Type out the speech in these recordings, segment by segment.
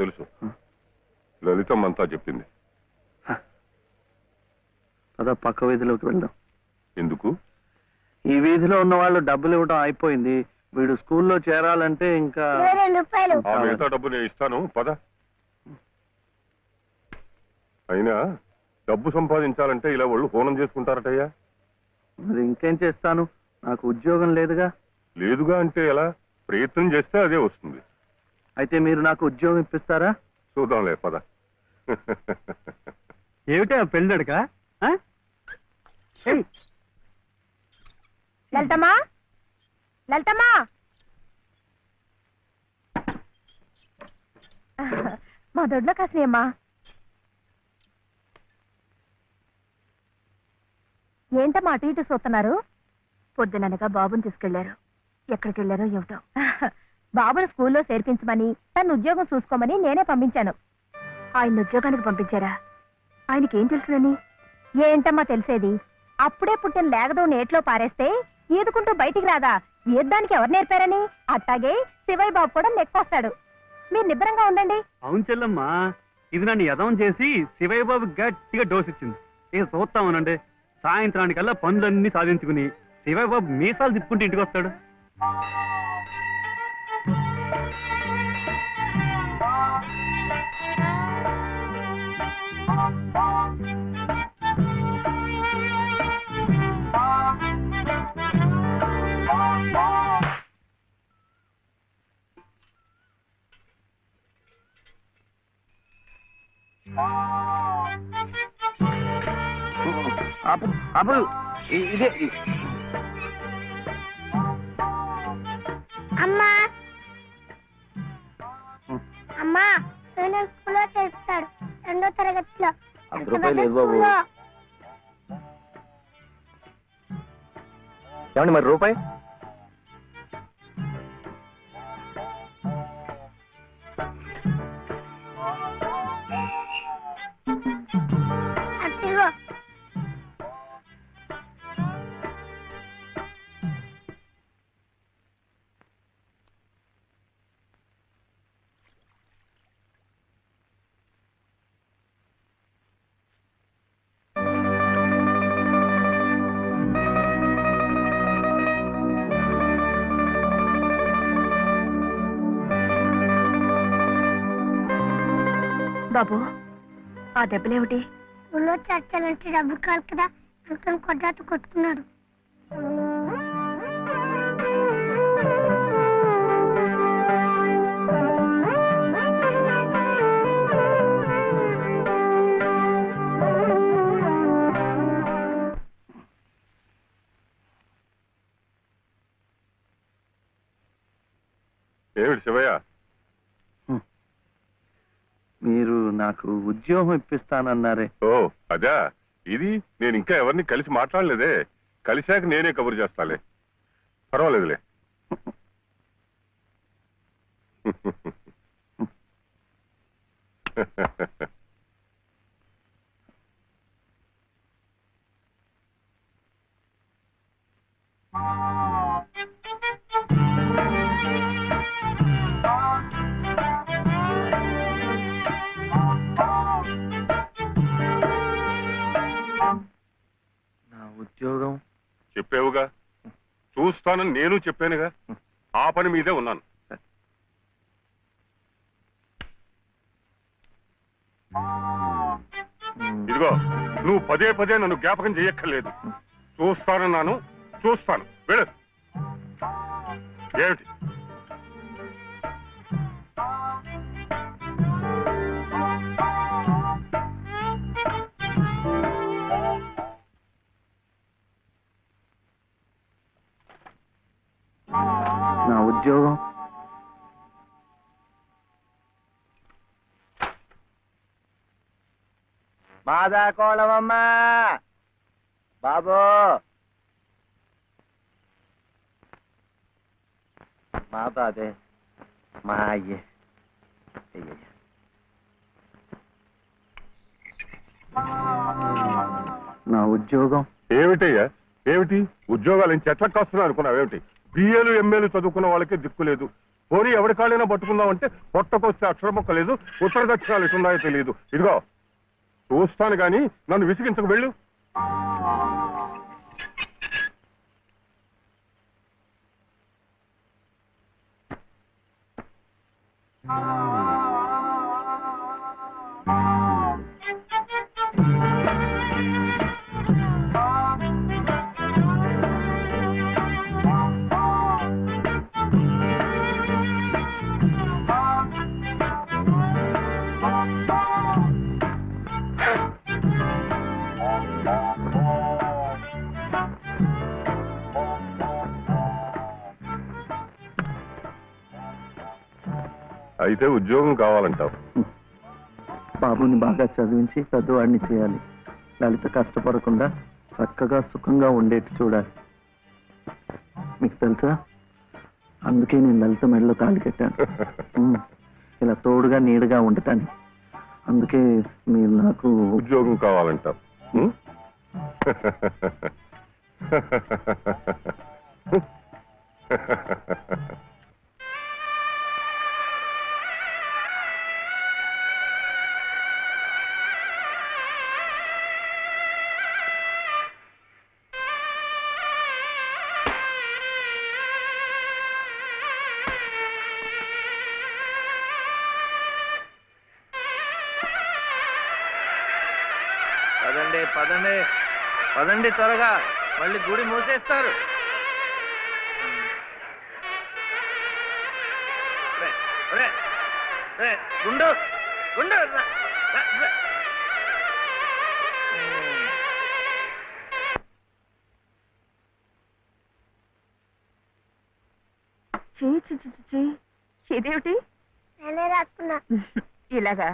తెలుసు. లలితమ్మంతా చెప్పింది. అదా పక్క వీధిలోకి వెళ్దాం. ఎందుకు? ఈ వీధిలో ఉన్న వాళ్ళు డబ్బులు ఇవ్వడం అయిపోయింది. వీడు స్కూల్లో చేరాలంటే ఇంకా ఆ మిగతా డబ్బు నేను ఇస్తాను, పద. అయినా డబ్బు సంపాదించాలంటే ఇలా వాళ్ళు హోనం చేసుకుంటారటయ్యా. మరి ఇంకేం చేస్తాను, నాకు ఉద్యోగం లేదుగా. లేదుగా అంటే ఎలా? ప్రయత్నం చేస్తే అదే వస్తుంది. అయితే మీరు నాకు ఉద్యోగం ఇప్పిస్తారా? చూద్దాంలే, పద. ఏమిటా పెళ్ళడుక? లలితమ్మా, లలితమ్మా, మా దొడ్లో కాసినమ్మా. ఏంటమ్మా అటు ఇటు చూస్తున్నారు? పొద్దుననగా బాబుని తీసుకెళ్లారు. ఎక్కడికి వెళ్ళారో ఏమిటో. బాబును స్కూల్లో చేర్పించమని, తన ఉద్యోగం చూసుకోమని నేనే పంపించాను. ఆయన ఉద్యోగానికి పంపించారా? ఆయనకేం తెలుసునని? ఏంటమ్మా తెలిసేది? అప్పుడే పుట్టిన లేగదం నేట్లో పారేస్తే ఈదుకుంటూ బయటికి రాదా? ఈద్దానికి ఎవరు నేర్పారని? అట్టాగే శివయ్య బాబు కూడా నెక్కొస్తాడు. మీరు నిబ్బరంగా ఉండండి. అవును చెల్లమ్మా, ఇది నన్ను యదవం చేసి శివయ్య బాబు గట్టిగా డోసిచ్చింది. ఇక చూస్తామనండి, సాయంత్రానికల్లా పనులన్నీ సాధించుకుని శివయ్య బాబు మీసాలు తిప్పుకుంటూ ఇంటికి వస్తాడు. అప్పుడు ఇదే అమ్మా, అమ్మా, స్కూల్లో చేర్చాడు 2వ తరగతిలో. రూపాయలు లేదు బాబు. ఏమండి మరి రూపాయి? బాబు, ఆ దెబ్బలేమిటి? ఊళ్ళో చర్చాలంటే డబ్బు కాదు కదా, అందుకని కొట్టాత కొట్టుకున్నాడు. ఏమిటి శివయ్య? మీరు నాకు ఉద్యోగం ఇప్పిస్తానన్నారే. ఓ అదా, ఇది నేను ఇంకా ఎవరిని కలిసి మాట్లాడలేదే. కలిశాక నేనే కబురు చేస్తాలే, పర్వాలేదులే. ఉద్యోగం చెప్పావుగా, చూస్తానని నేను చెప్పానుగా. ఆ పని మీదే ఉన్నాను. ఇదిగో, నువ్వు పదే పదే నన్ను జ్ఞాపకం చేయక్కర్లేదు. చూస్తానన్నాను, చూస్తాను. వెళ్ళు. ఏమిటి? నా ఉద్యోగం మాదా కోళమమ్మా బాబు, మా బాబే, మా అయ్యే. నా ఉద్యోగం ఏమిటయ్యా? ఏమిటి ఉద్యోగాలు చెట్లకు వస్తున్నా అనుకున్నావు? ఏమిటి? బిఏలు ఎంఏలు చదువుకున్న వాళ్ళకే దిక్కులేదు. పోనీ ఎవరి కాళ్ళైనా పట్టుకుందామంటే పొట్టకొస్తే అక్షర మొక్క లేదు, ఉత్తర దక్షిణాలు ఎటున్నాయో తెలియదు. ఇదిగో చూస్తాను గాని నన్ను విసిగించకు, వెళ్ళు. అయితే ఉద్యోగం కావాలంటావు. బాబుని బాగా చదివించి పెద్దవాడిని చేయాలి. లలిత కష్టపడకుండా చక్కగా సుఖంగా ఉండేట్టు చూడాలి. మీకు తెలుసా, అందుకే నేను లలిత మెడలో తాళి కట్టాను. ఇలా తోడుగా నీడగా ఉండటాన్ని. అందుకే మీరు నాకు ఉద్యోగం కావాలంటావు. ఉం? పదండి పదండి పదండి, త్వరగా, మళ్ళీ గుడి మూసేస్తారు. గుండు గుండు ఇదేమిటి? నేనే రాసుకున్నా. ఇలాగా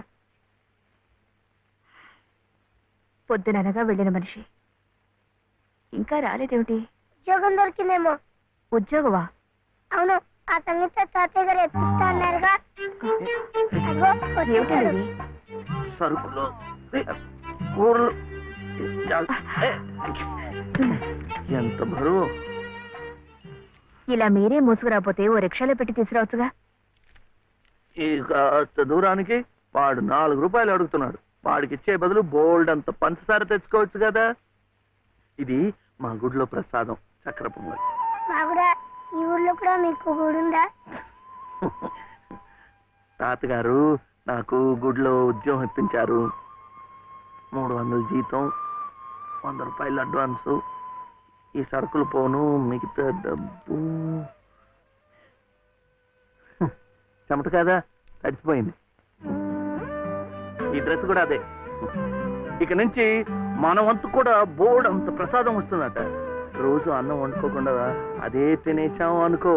పొద్దుననగా వెళ్ళిన మనిషి ఇంకా రాలేదేమిటి? ఉద్యోగం దొరికిందేమో. ఉద్యోగమా? అవును, ఆ సంగీత తాతయ్య గారు ఎత్తిస్తా అన్నారుగా. అగో వచ్చేసాడు. ఏమిటది? సరుకులు, కూరలు, ఎంత బరువు. ఇలా మీరే మోసుకురాపోతే ఓ రిక్షాలో పెట్టి తీసుకురావచ్చుగా. ఈ కాస్త దూరానికి వాడు 4 రూపాయలు అడుగుతున్నాడు. వాడికి ఇచ్చే బదులు బోల్డ్ అంత పంచదార తెచ్చుకోవచ్చు కదా. ఇది మా గుడిలో ప్రసాదం, చక్కెర పొంగల్. బాబురా, ఈ ఊర్లో కూడా మీకు గుడి ఉందా? తాతగారు నాకు గుడిలో ఉద్యోగం ఇప్పించారు. 300 జీతం, 100 రూపాయలు అడ్వాన్సు, ఈ సరుకులు పోను, మిగతా డబ్బు చెమట కదా, తడిచిపోయింది. ఈ డ్రెస్ కూడా అదే. ఇక నుంచి మన వంతు కూడా బోర్డు అంత ప్రసాదం వస్తుందట. రోజు అన్నం వండుకోకుండా అదే తినేసాం అనుకో,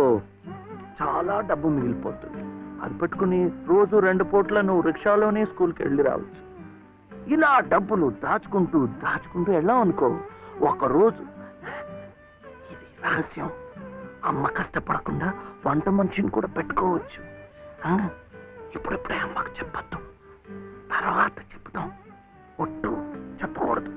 చాలా డబ్బు మిగిలిపోతుంది. అది పట్టుకుని రోజు 2 పూట్ల నువ్వు రిక్షాలోనే స్కూల్కి వెళ్ళి రావచ్చు. ఇలా డబ్బులు దాచుకుంటూ దాచుకుంటూ వెళ్ళాం అనుకో, ఒకరోజు, ఇది రహస్యం, అమ్మ కష్టపడకుండా వంట మనిషిని కూడా పెట్టుకోవచ్చు. ఇప్పుడిప్పుడే అమ్మకు చెప్పద్దు, తర్వాత చెప్తాం. ఒట్టు చెప్పకూడదు.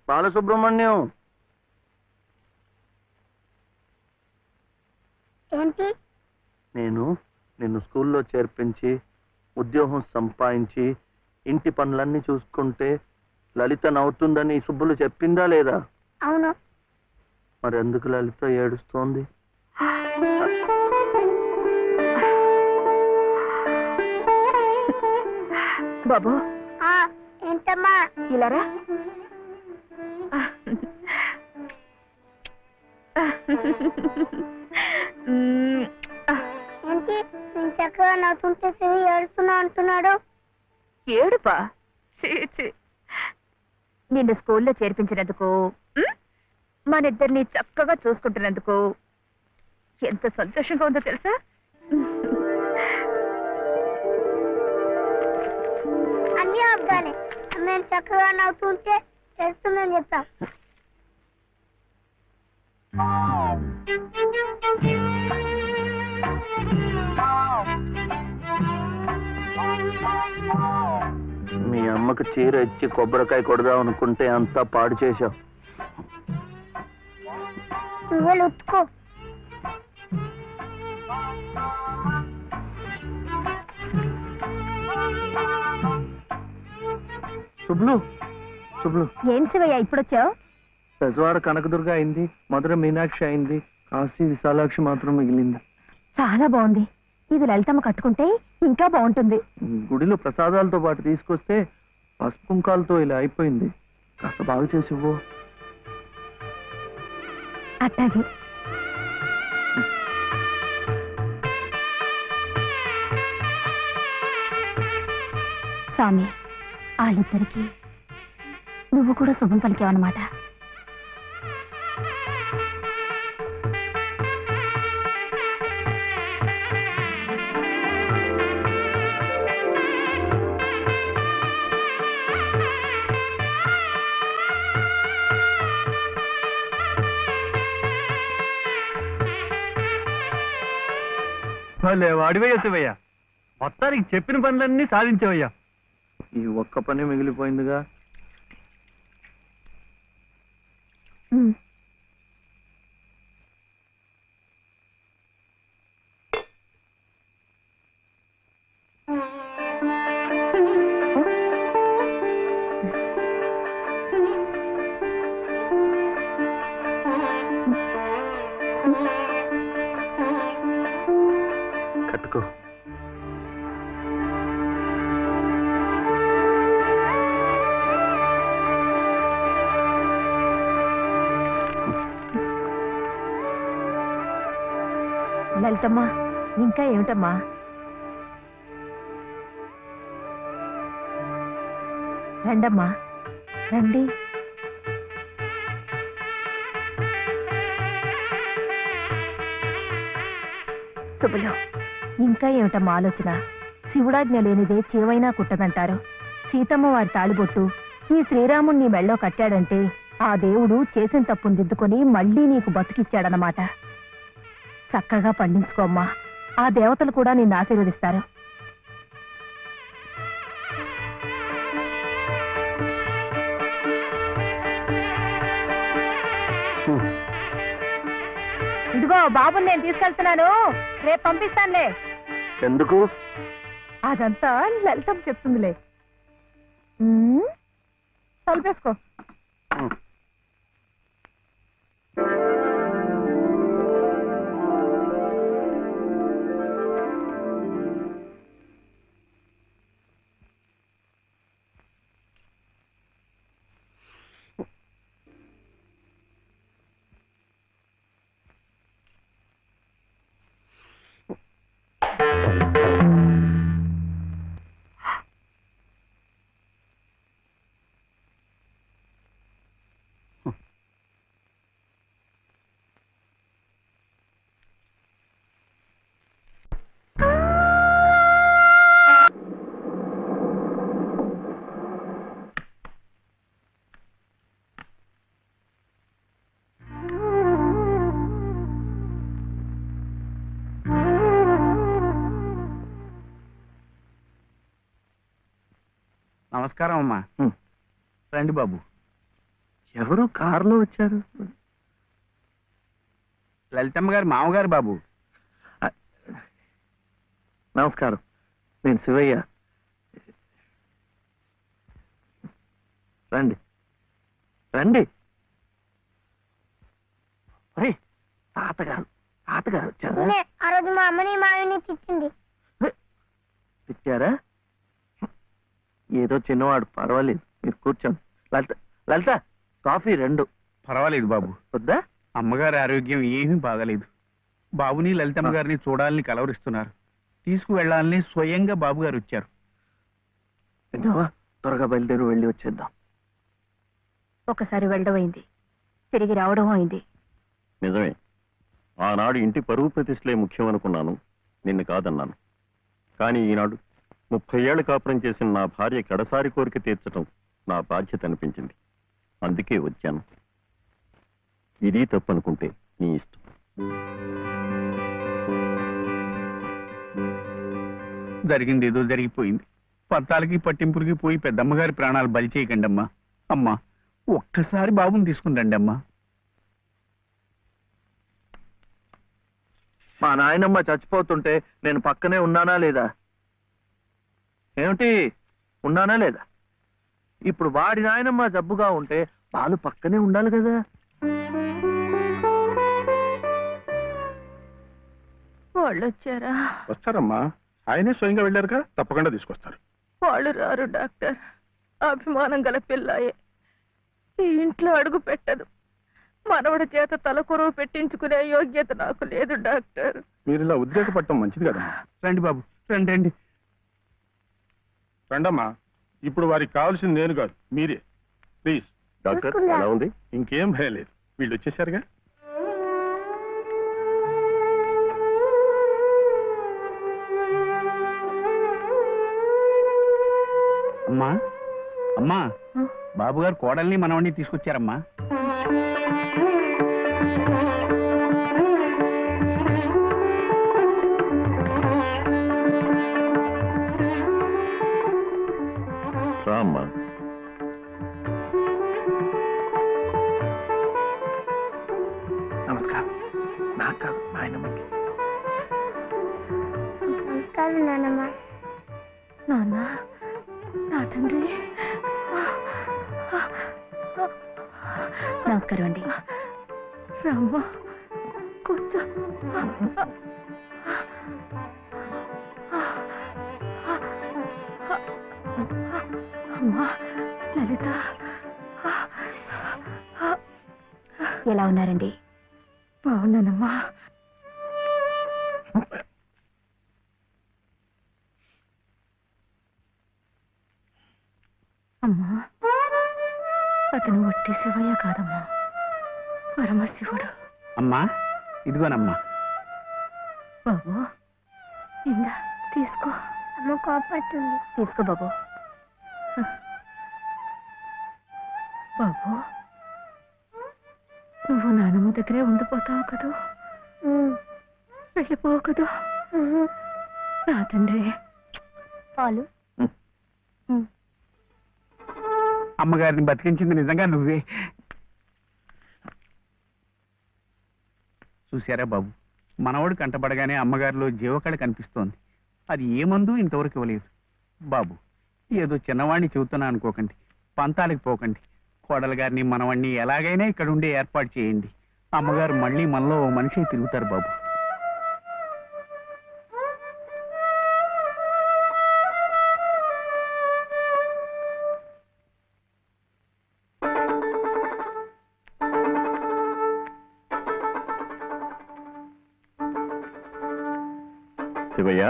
బాలసుబ్రహ్మణ్యం, ఏంటి? నేను నిన్ను స్కూల్లో చేర్పించి ఉద్యోగం సంపాదించి ఇంటి పనులన్నీ చూసుకుంటే లలిత నవ్వుతుందని సుబ్బులు చెప్పిందా లేదా? అవును. మరి ఎందుకు లలిత ఏడుస్తోంది? బాబు, ఏంటమ్మా? ఇలారా. ఏంటి, నేను చక్కగా నవ్వుతుంటే శివి ఏడుస్తున్నా అంటున్నాడు. ఏడుపా? నిన్ను స్కూల్లో చేర్పించినందుకు, మనిద్దరిని చక్కగా చూసుకుంటున్నందుకు ఎంత సంతోషంగా ఉందో తెలుసా? అన్ని అబ్బాలే. నేను చక్కగా నవ్వుతుంటే ఏడుస్తుందని చెప్తా. మీ అమ్మకు చీర ఇచ్చి కొబ్బరికాయ కొడదాం అనుకుంటే అంతా పాడు చేశావు. నువ్వే ఉత్తుకో. శుభ్లు శుభ్లు, ఏం శివయ్య ఇప్పుడొచ్చావు? పెజవాడ కనకదుర్గ అయింది, మధుర మీనాక్షి అయింది, కాశీ విశాలాక్షి మాత్రం మిగిలింది. చాలా బాగుంది. ఇది లలితమ్మ కట్టుకుంటే ఇంకా బాగుంటుంది. గుడిలో ప్రసాదాలతో పాటు తీసుకొస్తే పసుపు కుంకాలతో ఇలా అయిపోయింది. కాస్త బాగు చేసి ఇవ్వు. అట్టాగే. స్వామి, వాళ్ళిద్దరికి నువ్వు కూడా శుభం పలికావన్నమాట. భలే వాడివయ్యా శివయ్య, మొత్తానికి చెప్పిన పనులన్నీ సాధించవయ్యా. ఈ ఒక్క పని మిగిలిపోయిందిగా. ఉమ్. కట్టుకో. లలితమ్మా, ఇంకా ఏమిటమ్మా? రండమ్మా, రండి. శుభలో, ఇంకా ఏమిటమ్మా ఆలోచన? శివుడాజ్ఞ లేనిదే చీవైనా కుట్టదంటారు. సీతమ్మ వారి తాళిబొట్టు ఈ శ్రీరాముణ్ణి మెళ్ళో కట్టాడంటే ఆ దేవుడు చేసిన తప్పును దిద్దుకొని మళ్ళీ నీకు బతికిచ్చాడనమాట. చక్కగా పండించుకోమ్మా, ఆ దేవతలు కూడా నిన్ను ఆశీర్వదిస్తారు. ఇదిగో బాబుని నేను తీసుకెళ్తున్నాను, రేపు పంపిస్తానులే. ఎందుకు? అదంతా లలితం చెప్తుందిలే. తలుపేసుకో. నమస్కారం అమ్మా. రండి బాబు. ఎవరు కారులో వచ్చారు? లలితమ్మ గారి మామగారు బాబు. నమస్కారం, నేను శివయ్య. రండి రండి. తాతగారు తాతగారు వచ్చారా? నేనే ఆ రోజు మా అమ్మని మావిని తిట్టింది. తిట్టారా? ఏదో చిన్నవాడు, పర్వాలేదు, మీరు కూర్చోండి. లలిత లలిత, కాఫీ 2. పర్వాలేదు బాబు. వద్దా? అమ్మగారి ఆరోగ్యం ఏమీ బాగలేదు. బాబుని లలితమ్మ గారిని చూడాలని కలవరిస్తున్నారు. తీసుకువెళ్లాలని స్వయంగా బాబు గారు వచ్చారు. విన్నావా? త్వరగా బయలుదేరి వెళ్ళి వచ్చేద్దాం. ఒకసారి వెళ్ళడం అయింది, తిరిగి రావడం అయింది. నిజమే, ఆనాడు ఇంటి పరువు ప్రతిష్టలే ముఖ్యం అనుకున్నాను, నిన్ను కాదన్నాను. కానీ ఈనాడు 30 ఏళ్ల కాపురం చేసిన నా భార్య కడసారి కోరిక తీర్చడం నా బాధ్యత అనిపించింది. అందుకే వచ్చాను. ఇది తప్పనుకుంటే నీ ఇష్టం. జరిగింది ఏదో జరిగిపోయింది. పత్తాలకి పట్టింపులకి పోయి పెద్దమ్మగారి ప్రాణాలు బలి చేయకండి అమ్మా. అమ్మా, ఒక్కసారి బాబుని తీసుకుంటండి అమ్మా. మా నాయనమ్మ చచ్చిపోతుంటే నేను పక్కనే ఉన్నానా లేదా? ఏమిటి, ఉన్నానా లేదా? ఇప్పుడు వాడి నాయనమ్మ జబ్బుగా ఉంటే వాళ్ళు పక్కనే ఉండాలి కదా. వాళ్ళు వచ్చారా? వస్తారమ్మా, ఆయనే స్వయంగా వెళ్ళారుగా, తప్పకుండా తీసుకొస్తారు. వాళ్ళు రారు డాక్టర్. అభిమానం గల పిల్లాయే ఈ ఇంట్లో అడుగు పెట్టదు. మనవడి చేత తలకొరవ పెట్టించుకునే యోగ్యత నాకు లేదు డాక్టర్. మీరు ఇలా ఉద్రేకపడటం మంచిది కదమ్మా. రండి బాబు, రండి రండి. రండమ్మా, ఇప్పుడు వారికి కావాల్సింది నేను కాదు, మీరే. ప్లీజ్. డాక్టర్ ఎలా ఉంది? ఇంకేం భయం లేదు, వీళ్ళు వచ్చేసారుగా. అమ్మా, అమ్మా, బాబు గారు కోడల్ని మనవడిని తీసుకొచ్చారమ్మా. రామ్మా. నమస్కారం. నాకు కాదు, నాయనమ్మకి. నమస్కారం నాన్నమ్మ. నాన్న, నా తండ్రి. నమస్కారం అండి. రామ్మ, కూర్చో. అమ్మా, లలిత. ఎలా ఉన్నారండి? బాగున్నానమ్మా. అమ్మా, అతను ఒట్టి శివయ్య కాదమ్మా, పరమశివుడు. అమ్మా, ఇదిగోనమ్మా. బాబు, ఇందా తీసుకో. అమ్మ కోపడుతుంది. తీసుకో బాబు. బాబు, నువ్వు నానమ్మ దగ్గరే ఉండిపోతావు కదూ, వెళ్ళిపోవు కదూ. నా తండ్రి. పాలు. అమ్మగారిని బతికించింది నిజంగా నువ్వే. చూశారా బాబు, మనవడు కంటపడగానే అమ్మగారిలో జీవకళ కనిపిస్తోంది. అది ఏ మందు ఇంతవరకు ఇవ్వలేదు. బాబు, ఏదో చిన్నవాణ్ణి చెబుతున్నా అనుకోకండి, పంతాలకు పోకండి. కోడలు గారిని మనవాణ్ణి ఎలాగైనా ఇక్కడ ఉండే ఏర్పాటు చేయండి. అమ్మగారు మళ్ళీ మనలో ఓ మనిషి తిరుగుతారు బాబు. శివయ్య,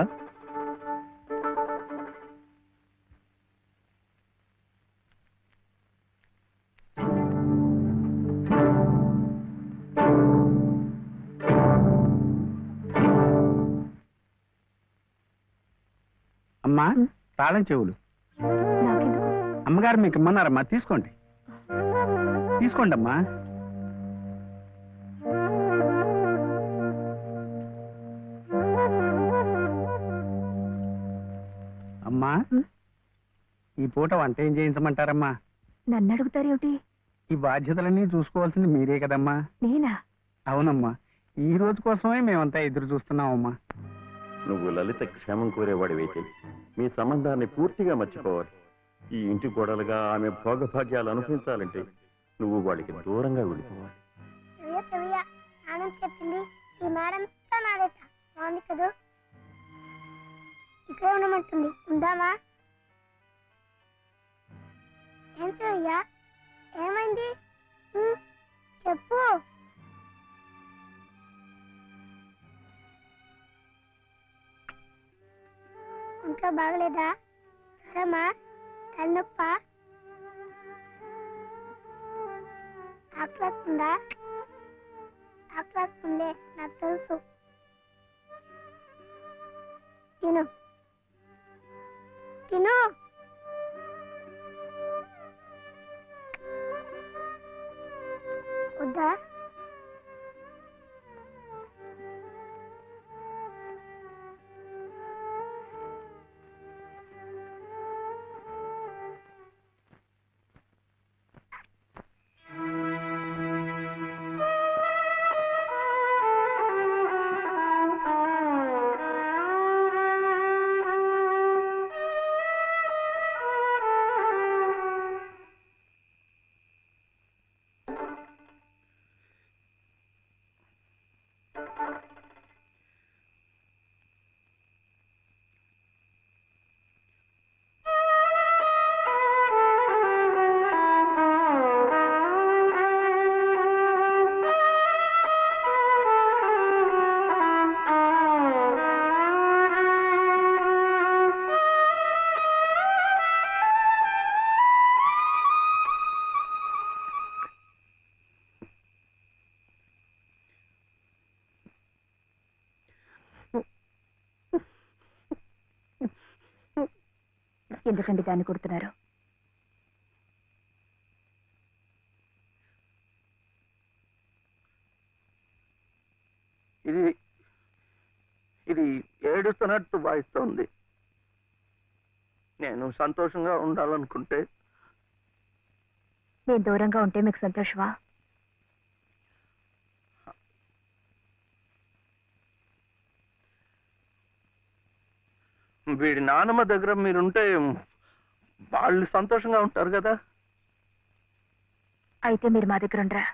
అమ్మా, తాళం చెవులు. నాకెందుకు? అమ్మగారు మీకు ఇమ్మన్నారమ్మా, తీసుకోండి. తీసుకోండి అమ్మా. అమ్మా, ఈ పూట వంట ఏం చేయించమంటారమ్మా? నన్ను అడుగుతారేమిటి? ఈ బాధ్యతలన్నీ చూసుకోవాల్సింది మీరే కదమ్మా. నేనా? అవునమ్మా, ఈ రోజు కోసమే మేమంతా ఎదురు చూస్తున్నామమ్మా. నువ్వు లలిత క్షేమం కోరేవాడివైతే మీ సంబంధాన్ని పూర్తిగా మర్చిపోవాలి. ఈ ఇంటి గొడవలుగా ఆమె భోగభాగ్యాలు అనుభవించాలంటే నువ్వు వాడికి దూరంగా వెళ్ళిపోవాలి. సవ్య సవ్య నాన్న చెప్పింది ఈ మేడంతో నాడట. బాగుంది కదూ. ఇక్కడే ఉండమంటుంది, ఉందామా? ఏం సవ్య, ఏమైంది? చెప్పు. ఇంట్లో బాగలేదా? జ్వరమా? తలనొప్ప? ఆకలిస్తుందా? ఆకలిస్తుందే, నాకు తెలుసు. తిను తిను. వద్దా? ఎందుకండి దాన్ని కుడుతున్నారు? ఇది ఇది ఏడుస్తున్నట్టు భావిస్తోంది. నేను సంతోషంగా ఉండాలనుకుంటే నేను దూరంగా ఉంటే మీకు సంతోషమా? వీడి నాన్నమ్మ దగ్గర మీరుంటే వాళ్ళు సంతోషంగా ఉంటారు కదా. అయితే మీరు మా దగ్గర ఉండరా?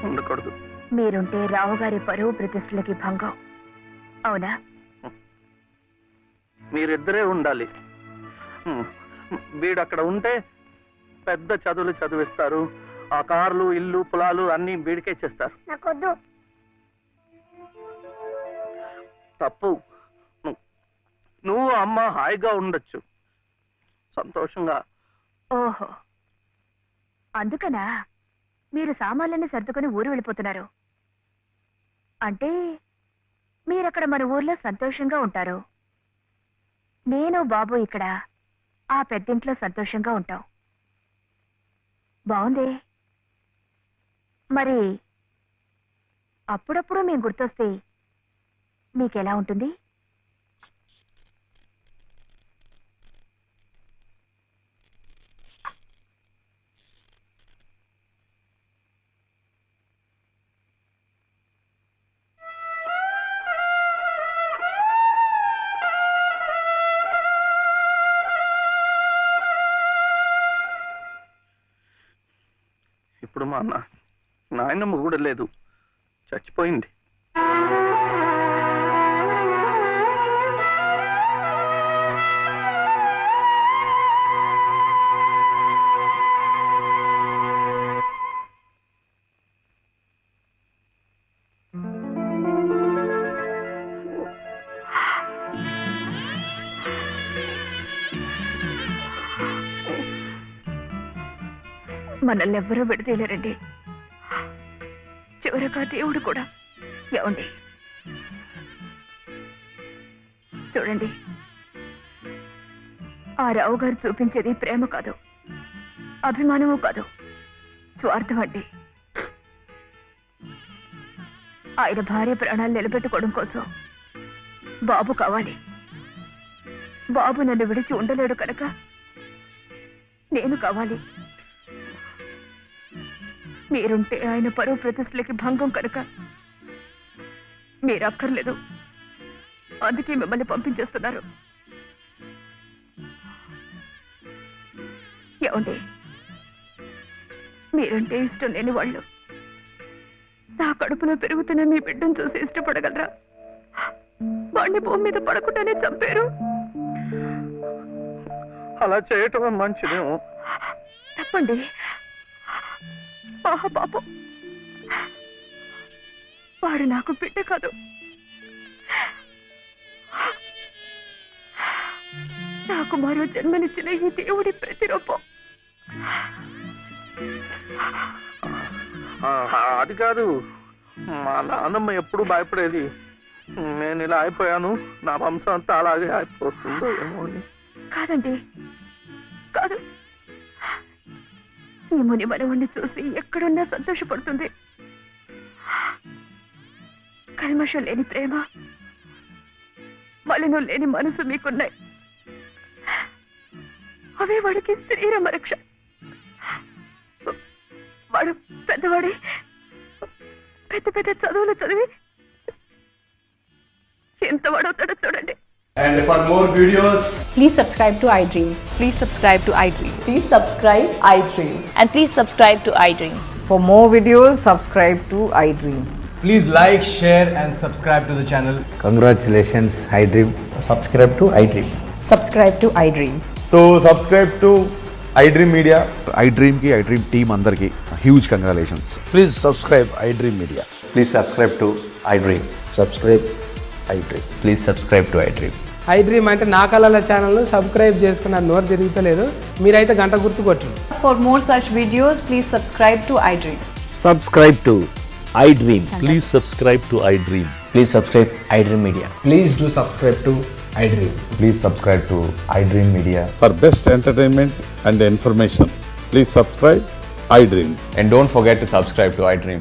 ఉండకూడదు. మీరుంటే రావు గారి పరువు ప్రతిష్టలకి భంగం. అవునా? మీరిద్దరే ఉండాలి. వీడు అక్కడ ఉంటే పెద్ద చదువులు చదివిస్తారు. ఆ కార్లు, ఇల్లు, పొలాలు అన్ని వీడికే చేస్తారు. నాకొద్దు. తప్పు. నువ్వు అమ్మ హాయిగా ఉండొచ్చు, సంతోషంగా. ఓహో, అందుకనా మీరు సామాన్లన్నీ సర్దుకొని ఊరు వెళ్ళిపోతున్నారు? అంటే మీరక్కడ మన ఊర్లో సంతోషంగా ఉంటారు, నేను బాబు ఇక్కడ ఆ పెద్దింట్లో సంతోషంగా ఉంటాం. బాగుంది. మరి అప్పుడప్పుడు మేము గుర్తొస్తే మీకెలా ఉంటుంది? ఇప్పుడు మా నాయనమ్మ కూడా లేదు, చచ్చిపోయింది. మనల్ని ఎవ్వరూ విడదీయలేరండి, చివరగా దేవుడు కూడా. ఏమండి చూడండి, ఆ రావు గారు చూపించేది ప్రేమ కాదు, అభిమానము కాదు, స్వార్థం అండి. ఆయన భార్య ప్రాణాలు నిలబెట్టుకోవడం కోసం బాబు కావాలి. బాబు నన్ను విడిచి ఉండలేడు కనుక నేను కావాలి. మీరుంటే ఆయన పరువు ప్రతిష్టలకి భంగం కనుక మీరు అక్కర్లేదు, అందుకే మిమ్మల్ని పంపించేస్తున్నారు. ఏమండి, మీరంటే ఇష్టం లేని వాళ్ళు నా కడుపులో పెరుగుతున్న మీ బిడ్డను చూసి ఇష్టపడగలరా? వాడిని భూమి మీద పడకుండానే చంపారు. అలా చేయటం మంచిదేమో. తప్పండి. ఆహా పాపం, వాడు నాకు బిడ్డ కాదు, నాకు మరో జన్మనిచ్చిన ఈ దేవుడి ప్రతిరూపం. అది కాదు, మా నాన్నమ్మ ఎప్పుడు భయపడేది నేను ఇలా అయిపోయాను, నా వంశం అంతా అలాగే అయిపోతుందో ఏమో అని. కాదండి, కాదు. ఈ ముని మనవుణ్ణి చూసి ఎక్కడున్నా సంతోషపడుతుంది. కల్మషం లేని ప్రేమ, మలినం లేని మనసు మీకున్నాయి. అవే వాడికి శ్రీరామ రక్ష. వాడు పెద్దవాడి పెద్ద పెద్ద చదువులు చదివి ఎంత వాడవుతాడో చూడండి. And for more videos, Please subscribe to iDream. Please subscribe to iDream. Please subscribe iDream. And please subscribe to iDream. For more videos, subscribe to iDream. please like, share, and subscribe to the channel. Congratulations, iDream. Subscribe to iDream. Subscribe to iDream. So, subscribe to iDream Media. iDream ki iDream team andarki huge congratulations. Please subscribe iDream Media. Please subscribe to iDream. Subscribe iDream. Please subscribe to iDream. iDream అంటే నా కళల channel subscribe చేసుకున్న నోరు తిరుగుతలేదు, మీరైతే గంట గుర్తు కొట్టండి. For more such videos, please subscribe to iDream. Subscribe to iDream. Please subscribe to iDream. Please subscribe iDream Media. Please do subscribe to iDream. Please subscribe to iDream Media. For best entertainment and information, please subscribe iDream. And don't forget to subscribe to iDream.